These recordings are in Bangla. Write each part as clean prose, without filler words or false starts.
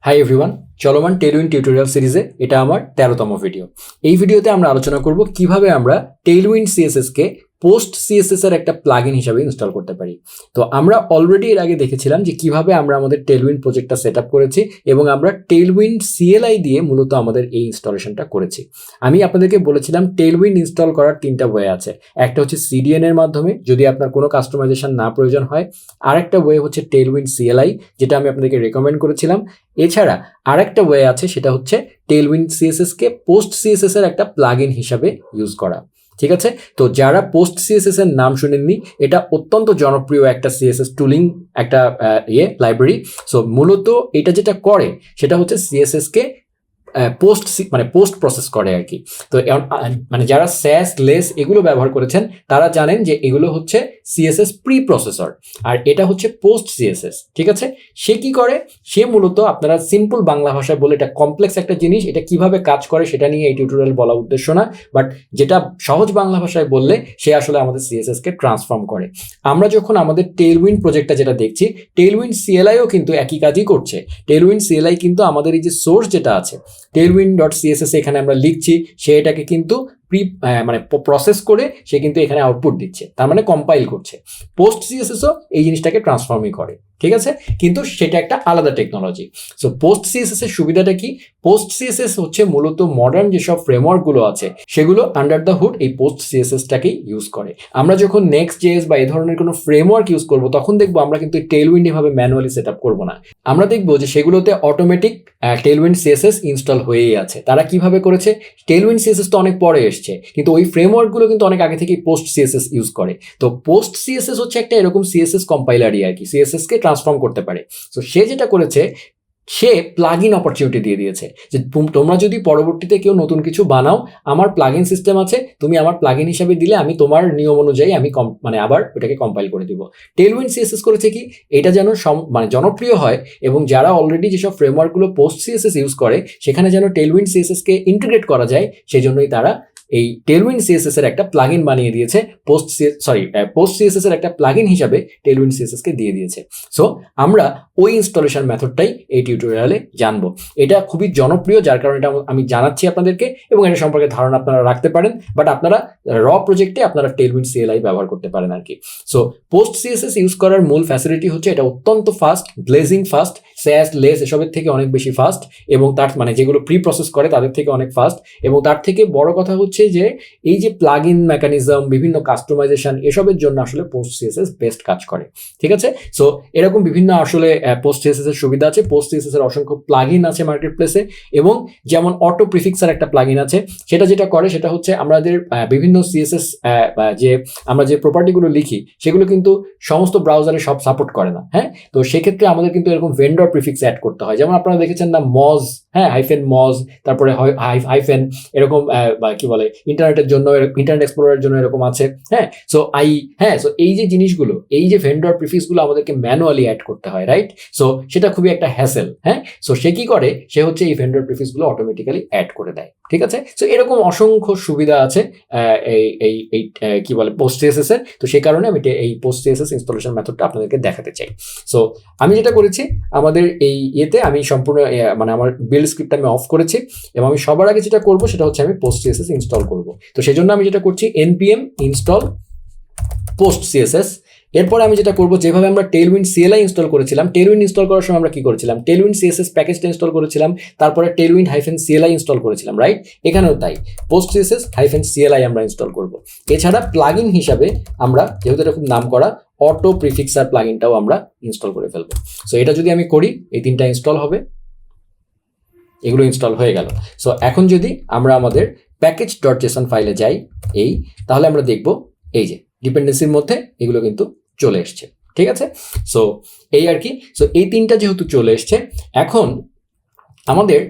হাই এভরিওয়ান, চলমান টেইলউইন্ড টিউটোরিয়াল সিরিজে এটা আমার 13তম ভিডিও। এই ভিডিওতে আমরা আলোচনা করব কিভাবে আমরা টেইলউইন্ড সিএসএস কে পোস্ট সিএসএস এর একটা প্লাগইন হিসেবে ইনস্টল করতে পারি। তো আমরা অলরেডি এর আগে দেখেছিলাম যে কিভাবে আমরা আমাদের টেইলউইন্ড প্রজেক্টটা সেটআপ করেছি এবং আমরা টেইলউইন্ড সিএলআই দিয়ে মূলত আমাদের এই ইনস্টলেশনটা করেছি। আমি আপনাদেরকে বলেছিলাম টেইলউইন্ড ইনস্টল করার 3টা ওয়ে আছে। একটা হচ্ছে সিডিএন এর মাধ্যমে, যদি আপনার কোনো কাস্টমাইজেশন না প্রয়োজন হয়। আরেকটা ওয়ে হচ্ছে টেইলউইন্ড সিএলআই, যেটা আমি আপনাদেরকে রেকমেন্ড করেছিলাম। এছাড়া আরেকটা ওয়ে আছে, সেটা হচ্ছে টেইলউইন্ড সিএসএস কে পোস্ট সিএসএস এর একটা প্লাগইন হিসাবে ইউজ করা। ঠিক আছে, তো যারা পোস্ট সিএসএস এর নাম শুনেননি, এটা অত্যন্ত জনপ্রিয় একটা সিএসএস টুলিং, একটা লাইব্রেরি। সো মূলত এটা যেটা করে সেটা হচ্ছে সিএসএস কে পোস্ট প্রসেস করে আর কি। তো মানে যারা স্যাস লেস এগুলো ব্যবহার করেছেন তারা জানেন যে এগুলো হচ্ছে সিএসএস প্রি প্রসেসর, আর এটা হচ্ছে পোস্ট সিএসএস। ঠিক আছে, সে কি করে? সে মূলত, আপনারা সিম্পল বাংলা ভাষায় বলে, এটা কমপ্লেক্স একটা জিনিস, এটা কিভাবে কাজ করে সেটা নিয়ে এই টিউটোরিয়াল বলা উদ্দেশ্য না, বাট যেটা সহজ বাংলা ভাষায় বললে সে আসলে আমাদের সিএসএস কে ট্রান্সফর্ম করে। আমরা যখন আমাদের টেইলউইন্ড প্রজেক্টটা যেটা দেখছি, টেইলউইন্ড সিএলআইও কিন্তু একই কাজই করছে। টেইলউইন্ড সিএলআই কিন্তু আমাদের এই যে সোর্স যেটা আছে tailwind.css এখানে আমরা লিখছি, সে এটাকে কিন্তু প্রসেস করে সে কিন্তু এখানে আউটপুট দিচ্ছে, তার মানে কম্পাইল করছে। পোস্ট সিএসএসও এই জিনিসটাকে ট্রান্সফর্মই করে। ঠিক আছে, কিন্তু সেটা একটা আলাদা টেকনোলজি। সো পোস্ট সিএসএস এর সুবিধাটা কি? পোস্ট সিএসএস হচ্ছে মূলত মডার্ন যেসব ফ্রেমওয়ার্ক গুলো আছে সেগুলো আন্ডার দ্য হুড এই পোস্ট সিএসএসটাকেই ইউজ করে। আমরা যখন নেক্সট জেএস বা এই ধরনের কোনো ফ্রেমওয়ার্ক ইউজ করব, তখন দেখবো আমরা কিন্তু টেইলউইন্ড এভাবে ম্যানুয়ালি সেট আপ করবো না। আমরা দেখবো যে সেগুলোতে অটোমেটিক টেইলউইন্ড সিএসএস ইনস্টল হয়েই আছে। তারা কিভাবে করেছে? টেইলউইন্ড সিএসএস তো অনেক পরে এসছে, কিন্তু ওই ফ্রেমওয়ার্ক গুলো কিন্তু অনেক আগে থেকেই পোস্ট সিএসএস ইউজ করে। তো পোস্ট সিএসএস হচ্ছে একটা এরকম সিএসএস কম্পাইলারই আর কি, সিএসএস কে ট্রান্সফর্ম করতে পারে। তো সে যেটা করেছে, সে প্লাগইন অপরচুনিটি দিয়ে দিয়েছে যে তোমরা যদি পরবর্তীতে কেউ নতুন কিছু বানাও, আমার প্লাগইন সিস্টেম আছে, তুমি আমার প্লাগইন হিসাবে দিলে আমি তোমার নিয়ম অনুযায়ী আমি আবার ওটাকে কম্পাইল করে দিব। টেইলউইন্ড সিএসএস করেছে কি, এটা যেন জনপ্রিয় হয় এবং যারা অলরেডি যেসব ফ্রেমওয়ার্কগুলো পোস্ট সিএসএস ইউজ করে সেখানে যেন টেইলউইন্ড সিএসএস কে ইন্টিগ্রেট করা যায়, সেই জন্যই তারা এই টেইলউইন্ড সিএসএস এর একটা প্লাগইন বানিয়ে দিয়েছে, পোস্ট সিএসএস এর একটা প্লাগইন হিসাবে টেইলউইন্ড সিএসএস কে দিয়ে দিয়েছে। সো আমরা ওই ইনস্টলেশন মেথডটাই এই টিউটোরিয়ালে জানবো। এটা খুবই জনপ্রিয়, যার কারণে এটা আমি জানাচ্ছি আপনাদেরকে, এবং এটা সম্পর্কে ধারণা আপনারা রাখতে পারেন, বাট আপনারা র প্রজেক্টে আপনারা টেইলউইন্ড সিএলআই ব্যবহার করতে পারেন আর কি। সো পোস্ট সিএসএস ইউজ করার মূল ফ্যাসিলিটি হচ্ছে এটা অত্যন্ত ফাস্ট, ব্লেজিং ফাস্ট, স্যাস লেস এসবের থেকে অনেক বেশি ফাস্ট, এবং তার যেগুলো প্রি প্রসেস করে তাদের থেকে অনেক ফাস্ট। এবং তার থেকে বড় কথা হচ্ছে যে এই যে প্লাগইন মেকানিজম, বিভিন্ন কাস্টমাইজেশন, এসবের জন্য আসলে পোস্ট সিএসএস বেস্ট কাজ করে। ঠিক আছে, সো এরকম বিভিন্ন আসলে পোস্ট সিএসএস এর সুবিধা আছে। পোস্ট সিএসএস এর অসংখ্য প্লাগইন আছে মার্কেট প্লেসে, এবং যেমন অটো প্রিফিক্সার একটা প্লাগইন আছে, সেটা যেটা করে সেটা হচ্ছে আমাদের বিভিন্ন সিএসএস আমরা যে প্রপার্টিগুলো লিখি সেগুলো কিন্তু সমস্ত ব্রাউজারে সব সাপোর্ট করে না। হ্যাঁ, তো সেক্ষেত্রে আমাদের কিন্তু এরকম ভেন্ডর প্রিফিক্স অ্যাড করতে হয়। যেমন আপনারা দেখেছেন না, মজ, হ্যাঁ, হাইফেন মজ, তারপরে হাইফেন এরকম কি বলে, ইন্টারনেটের জন্য, ইন্টারনেট এক্সপ্লোরারের জন্য এরকম আছে। হ্যাঁ, সো সো এই যে জিনিসগুলো, এই যে ভেন্ডর প্রিফিক্সগুলো আমাদেরকে ম্যানুয়ালি অ্যাড করতে হয়, রাইট? সো সেটা খুবই একটা হ্যাসেল। হ্যাঁ, সো সে কি করে, সে হচ্ছে এই ভেন্ডর প্রিফিক্সগুলো অটোমেটিক্যালি অ্যাড করে দেয়। ঠিক আছে, সো এরকম অসংখ্য সুবিধা আছে এই কি বলে পোস্ট সিএসএস এর। তো সেই কারণে আমি এই পোস্ট সিএসএস ইনস্টলেশন মেথডটা আপনাদেরকে দেখাতে চাই। সো আমি যেটা করেছি, আমাদের এই আমি সম্পূর্ণ আমার বিল্ড স্ক্রিপ্ট আমি অফ করেছি, এবং আমি সবার আগে যেটা করব সেটা হচ্ছে আমি পোস্ট সিএসএস ইনস্টল করব। তো সেই জন্য আমি যেটা করছি, npm install পোস্ট সিএসএস। এরপরে আমি যেটা করবো, যেভাবে আমরা টেইলউইন্ড সিএলআই ইনস্টল করেছিলাম, টেইলউইন্ড ইনস্টল করার সময় আমরা কি করেছিলাম, টেইলউইন্ড সিএসএস প্যাকেজটা ইনস্টল করেছিলাম, তারপরে টেইলউইন্ড -CLI ইনস্টল করেছিলাম, রাইট? এখানেও তাই, পোস্ট সিএসএস -CLI আমরা ইনস্টল করব। এছাড়া প্লাগইন হিসাবে আমরা, যেহেতু এরকম নাম করা, অটো প্রিফিক্সার প্লাগইনটাও আমরা ইনস্টল করে ফেলবো। সো এটা যদি আমি করি, এই 3টা ইনস্টল হবে, এগুলো ইনস্টল হয়ে গেল। সো এখন যদি আমরা আমাদের package.json ফাইলে যাই, তাহলে আমরা দেখব এই যে ডিপেন্ডেন্সির মধ্যে এগুলো কিন্তু চলে এসছে। ঠিক আছে, সো এই আর কি। সো এই 3টা যেহেতু চলে এসছে, এখন আমাদের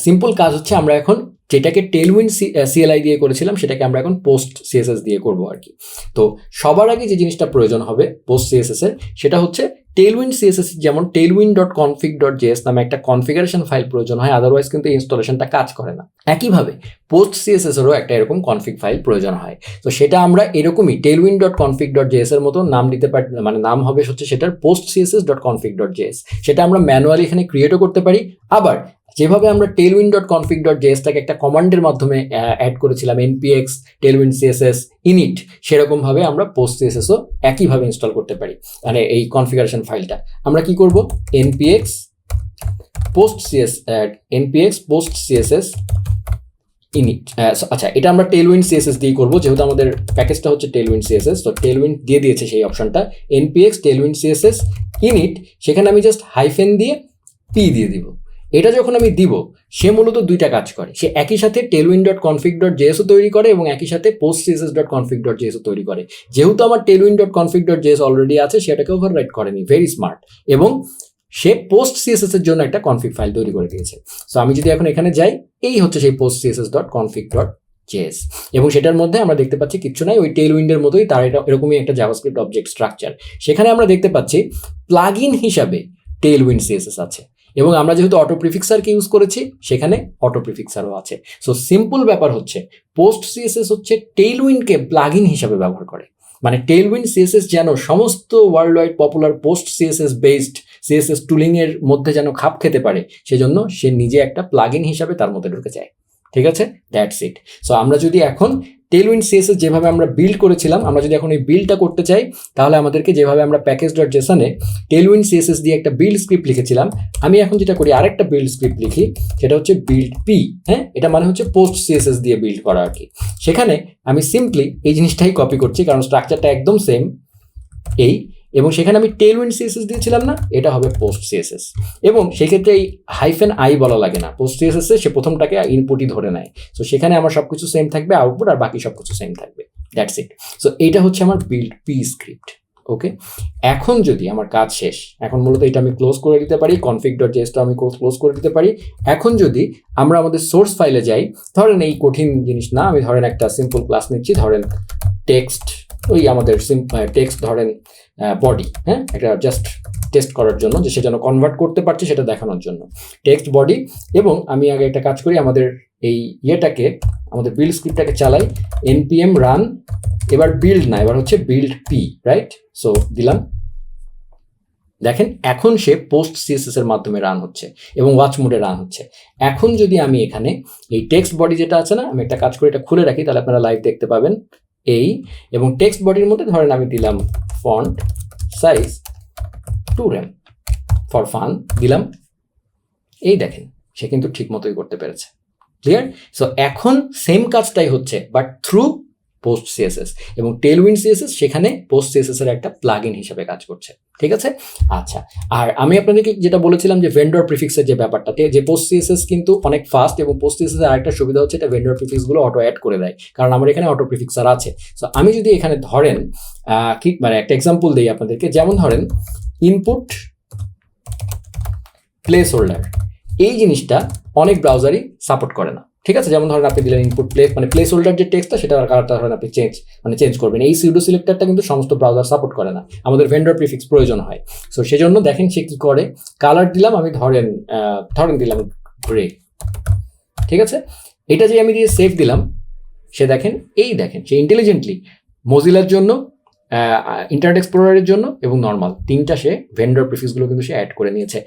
সিম্পল কাজ হচ্ছে, আমরা এখন যেটাকে টেইলউইন্ড সিএলআই দিয়ে করেছিলাম সেটাকে আমরা এখন পোস্ট সিএসএস দিয়ে করবো আর কি। তো সবার আগে যে জিনিসটা প্রয়োজন হবে পোস্ট সিএসএস এর, সেটা হচ্ছে Tailwind CSS যেমন tailwind.config.js নামে একটা কনফিগারেশন ফাইল প্রয়োজন হয়, আদারওয়াইজ কিন্তু ইনস্টলেশনটা কাজ করে না। একইভাবে PostCSS এরও একটা এরকম কনফিগ ফাইল প্রয়োজন হয়। তো সেটা আমরা এরকমই tailwind.config.js এর মতো নাম দিতে পারি, মানে নাম হবে হচ্ছে সেটার PostCSS.config.js। সেটা আমরা ম্যানুয়ালি এখানে ক্রিয়েটও করতে পারি। আবার যেভাবে আমরা tailwind.config.js টাকে একটা কমান্ডের মাধ্যমে অ্যাড করেছিলাম npx tailwind css init, সেরকম ভাবে আমরা PostCSS ও একইভাবে ইনস্টল করতে পারি। মানে এই কনফিগারেশন ফাইলটা আমরা কি করব, npx postcss init। আচ্ছা, এটা আমরা tailwind css দিয়ে করব, যেহেতু আমাদের প্যাকেজটা হচ্ছে tailwind css, তো tailwind দিয়ে দিয়েছে সেই অপশনটা, npx tailwind css init। সেখানে আমি জাস্ট হাইফেন দিয়ে p দিয়ে দিব। এটা যখন আমি দিব, সে মূলত দুইটা কাজ করে। সে একই সাথে tailwind.config.js ও তৈরি করে এবং একই সাথে postcss.config.js ও তৈরি করে। যেহেতু আমার tailwind.config.js অলরেডি আছে, সেটাকে ওভাররাইট করেনি, ভেরি স্মার্ট, এবং সে PostCSS এর জন্য একটা কনফিগ ফাইল তৈরি করে দিয়েছে। সো আমি যদি এখন এখানে যাই, এই হচ্ছে সেই postcss.config.js, এবং সেটার মধ্যে আমরা দেখতে পাচ্ছি কিচ্ছু নাই, ওই টেলউইন্ডের মতোই তার এটা এরকমই একটা জাভাস্ক্রিপ্ট অবজেক্ট স্ট্রাকচার। সেখানে আমরা দেখতে পাচ্ছি প্লাগইন হিসাবে Tailwind CSS আছে, এবং আমরা যেহেতু অটো প্রিফিক্সারকে ইউজ করেছি, সেখানে অটো প্রিফিক্সারও আছে। সো সিম্পল ব্যাপার হচ্ছে PostCSS হচ্ছে টেইলউইন্ডকে প্লাগইন হিসাবে ব্যবহার করে। মানে Tailwind CSS যেন সমস্ত world wide popular PostCSS based CSS tooling এর মধ্যে যেন খাপ খেতে পারে, সেজন্য সে নিজে একটা প্লাগইন হিসাবে তার মধ্যে ঢুকে যায়। ঠিক আছে, দ্যাটস ইট। সো আমরা যদি এখন Tailwind CSS যেভাবে আমরা বিল্ড করেছিলাম, আমরা যদি এখন এই বিল্ডটা করতে চাই, তাহলে আমাদেরকে যেভাবে আমরা package.json এ Tailwind CSS দিয়ে একটা বিল্ড স্ক্রিপ্ট লিখেছিলাম, আমি এখন যেটা করি আরেকটা বিল্ড স্ক্রিপ্ট লিখি, সেটা হচ্ছে বিল্ড পি। হ্যাঁ, এটা মানে হচ্ছে PostCSS দিয়ে বিল্ড করা আর কি। সেখানে আমি সিম্পলি এই জিনিসটাই কপি করছি, কারণ স্ট্রাকচারটা একদম সেম এই, এবং সেখানে আমি Tailwind CSS দিয়েছিলাম না, এটা হবে PostCSS। এবং সেক্ষেত্রে এই হাইফেন আই বলা লাগে না, PostCSS এ সে প্রথমটাকে ইনপুটই ধরে নেয়। সো সেখানে আমার সবকিছু সেম থাকবে, আউটপুট আর বাকি সবকিছু সেম থাকবে, দ্যাটস ইট। সো এইটা হচ্ছে আমার বিল্ড পি স্ক্রিপ্ট। ওকে, এখন যদি আমার কাজ শেষ, এখন মূলত এটা আমি ক্লোজ করে দিতে পারি, config.js-টা আমি ক্লোজ করে দিতে পারি। এখন যদি আমরা আমাদের সোর্স ফাইলে যাই, ধরেন এই কঠিন জিনিস না, আমি ধরেন একটা সিম্পল ক্লাস নিচ্ছি, ধরেন টেক্সট, ওই আমাদের টেক্সট ধরেন বডি, হ্যাঁ, একটা জাস্ট টেস্ট করার জন্য যে সে যেন কনভার্ট করতে পারছে সেটা দেখানোর জন্য টেক্সট বডি। এবং আমি আগে একটা কাজ করি, আমাদের এই ইয়েটাকে, আমাদের বিল্ড স্ক্রিপ্টটাকে চালাই, npm রান, এবার বিল্ড না, এবার হচ্ছে বিল্ড পি, রাইট? সো দিলাম, দেখেন এখন সে PostCSS এর মাধ্যমে রান হচ্ছে এবং ওয়াচ মোডে রান হচ্ছে। এখন যদি আমি এখানে এই টেক্সট বডি যেটা আছে না, আমি একটা কাজ করে এটা খুলে রাখি, তাহলে আপনারা লাইভ দেখতে পাবেন এই, এবং টেক্সট বডির মধ্যে ধরেন আমি দিলাম font size 2 rem for fun দিলাম, এই দেখেন সে কিন্তু ঠিক মতোই করতে পেরেছে। ক্লিয়ার? সো এখন সেম কাজটাই হচ্ছে, বাট থ্রু PostCSS, এবং Tailwind CSS সেখানে PostCSS এর একটা প্লাগইন হিসেবে কাজ করছে। ঠিক আছে, আচ্ছা। আর আমি আপনাদেরকে যেটা বলেছিলাম যে ভেন্ডর প্রিফিক্সের যে ব্যাপারটাতে, যে PostCSS কিন্তু অনেক ফাস্ট, এবং PostCSS এর আরেকটা সুবিধা হচ্ছে এটা ভেন্ডর প্রিফিক্সগুলো অটো অ্যাড করে দেয়, কারণ আমার এখানে অটো প্রিফিক্সার আছে। সো আমি যদি এখানে ধরেন কি, মানে একটা এক্সাম্পল দিই আপনাদেরকে, যেমন ধরেন ইনপুট প্লেস হোল্ডার, এই জিনিসটা অনেক ব্রাউজারই সাপোর্ট করে না। ঠিক আছে, যেমন ধরেন আপনি দিলেন ইনপুট প্লেস হোল্ডার যে টেক্সটটা, সেটা কালারটা ধরেন আপনি চেঞ্জ করবেন, এই সিউডো সিলেক্টরটা কিন্তু সমস্ত ব্রাউজার সাপোর্ট করে না, আমাদের ভেন্ডর প্রিফিক্স প্রয়োজন হয়। সো সেজন্য দেখেন সে কি করে, কালার দিলাম আমি, ধরেন দিলাম গ্রে। ঠিক আছে, এটা যে আমি দিয়ে সেভ দিলাম, সে দেখেন সে ইন্টেলিজেন্টলি মোজিলার জন্য, ইন্টারনেট এক্সপ্লোরারের জন্য এবং নর্মাল তিনটা সে ভেন্ডর প্রিফিক্সগুলো কিন্তু সে অ্যাড করে নিয়েছে।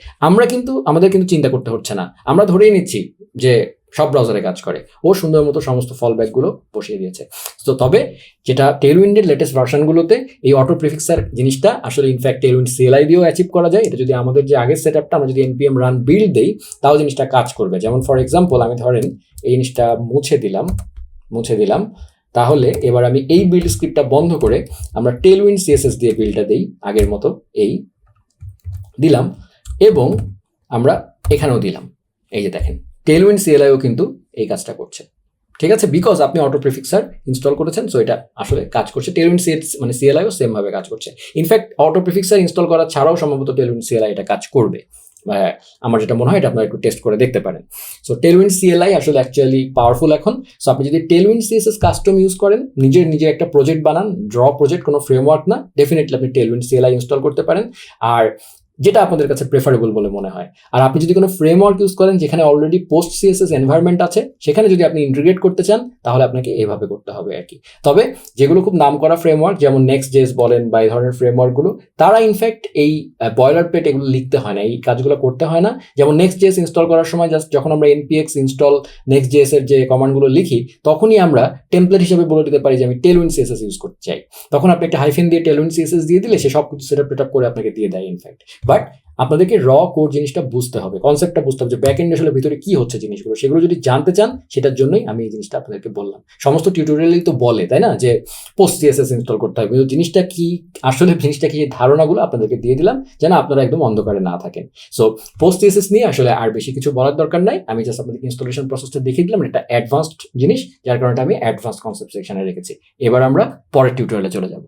আমাদের কিন্তু চিন্তা করতে হচ্ছে না, আমরা ধরেই নিচ্ছি যে সব ব্রাউজারে কাজ করে, ও সুন্দর মতো সমস্ত ফলব্যাকগুলো বসিয়ে দিয়েছে। তো তবে যেটা টেলউইন্ডের লেটেস্ট ভার্সনগুলোতে এই অটো প্রিফিক্সার জিনিসটা আসলে ইনফ্যাক্ট টেলউইন্ড CLI দিয়েও অ্যাচিভ করা যায়। এটা যদি আমাদের যে আগের সেটআপটা আমরা যদি npm রান বিল্ড দেই, তাও জিনিসটা কাজ করবে। যেমন ফর এক্সাম্পল আমি ধরেন এই জিনিসটা মুছে দিলাম, তাহলে এবার আমি এই বিল্ড স্ক্রিপ্টটা বন্ধ করে আমরা Tailwind CSS দিয়ে বিল্ডটা দেই, আগের মতো এই দিলাম, এবং আমরা এখানেও দিলাম, এই যে দেখেন Tailwind CLIও কিন্তু এই কাজটা করছে। ঠিক আছে, বিকজ আপনি অটো প্রিফিক্সার ইনস্টল করেছেন, সো এটা আসলে কাজ করছে। Tailwind CLIও সেম ভাবে কাজ করছে। ইনফ্যাক্ট অটো প্রিফিক্সার ইনস্টল করা ছাড়াও সম্ভবত Tailwind CLI এটা কাজ করবে, আমার যেটা মনে হয় এটা আপনারা একটু টেস্ট করে দেখতে পারেন। সো টেলউইন্ড সিএলআই আসলে অ্যাকচুয়ালি পাওয়ারফুল এখন। সো আপনি যদি টেলউইন্ড সিএসএস কাস্টম ইউজ করেন, নিজের একটা প্রজেক্ট বানান, ড্র প্রজেক্ট, কোনো ফ্রেমওয়ার্ক না, ডেফিনেটলি আপনি টেলউইন্ড সিএলআই ইনস্টল করতে পারেন, আর যেটা আপনাদের কাছে প্রেফারেবল বলে মনে হয়। আর আপনি যদি কোনো ফ্রেমওয়ার্ক ইউজ করেন যেখানে অলরেডি পোস্ট সিএসএস এনভায়রনমেন্ট আছে, সেখানে যদি আপনি ইন্টিগ্রেট করতে চান তাহলে আপনাকে এভাবে করতে হবে আর কি। তবে যেগুলো খুব নাম করা ফ্রেমওয়ার্ক যেমন নেক্সট.জেএস বলেন বা এই ধরনের ফ্রেমওয়ার্কগুলো, তারা ইনফ্যাক্ট এই বয়লার প্লেট এগুলো লিখতে হয় না, এই কাজগুলো করতে হয় না। যেমন নেক্সট.জেএস ইনস্টল করার সময় জাস্ট যখন আমরা npx ইনস্টল নেক্সট.জেএস এর যে কমান্ডগুলো লিখি, তখনই আমরা টেমপ্লেট হিসেবে বলে দিতে পারি যে আমি টেলউইন্ড সিএসএস ইউজ করতে চাই। তখন আপনি একটা হাইফেন দিয়ে টেলউইন্ড সিএসএস দিয়ে দিলে সে সব কিছু সেটআপ করে আপনাকে দিয়ে দেয় ইনফ্যাক্ট। বাট আপনাদেরকে র কোড জিনিসটা বুঝতে হবে, কনসেপ্টটা বুঝতে হবে যে ব্যাক এন্ড আসলে ভিতরে কি হচ্ছে জিনিসগুলো, সেগুলো যদি জানতে চান সেটার জন্যই আমি এই জিনিসটা আপনাদেরকে বললাম। সমস্ত টিউটোরিয়ালই তো বলে, তাই না, যে পোস্ট সিএসএস ইনস্টল করতে হবে, কিন্তু জিনিসটা কি আসলে জিনিসটা কি, ধারণাগুলো আপনাদেরকে দিয়ে দিলাম যেন আপনারা একদম অন্ধকারে না থাকেন। সো পোস্ট সিএসএস নিয়ে আসলে আর বেশি কিছু বলার দরকার নাই, আমি জাস্ট আপনাদেরকে ইনস্টলেশন প্রসেসটা দেখিয়ে দিলাম। এটা অ্যাডভান্সড জিনিস, যার কারণে আমি অ্যাডভান্সড কনসেপ্ট সেকশনে রেখেছি। এবার আমরা পরের টিউটোরিয়ালে চলে যাব।